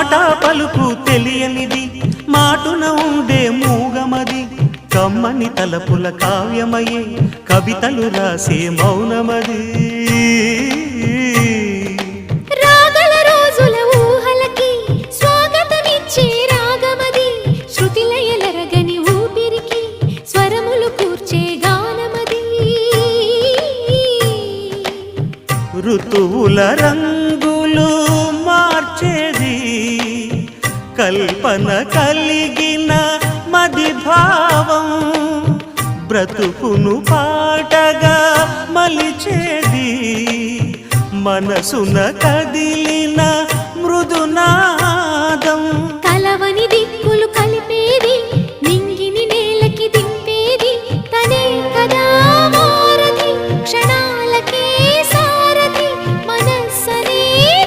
మాట పలుకు తెలియనిది మాటున ఉండే మూగమది కమ్మని తలపుల కావ్యమయే కవితలు రాసే మౌనమది రాగల రోజుల ఊహలకి స్వాగతమిచ్చే రాగమది శృతిలయలరగని ఊపిరికి స్వరములు కూర్చే గానమది ఋతువుల రంగులు మార్చేది కల్పన కలిగిన మది భావం బ్రతుకును పాటగా మలిచేది మనసున కదిలిన మృదునా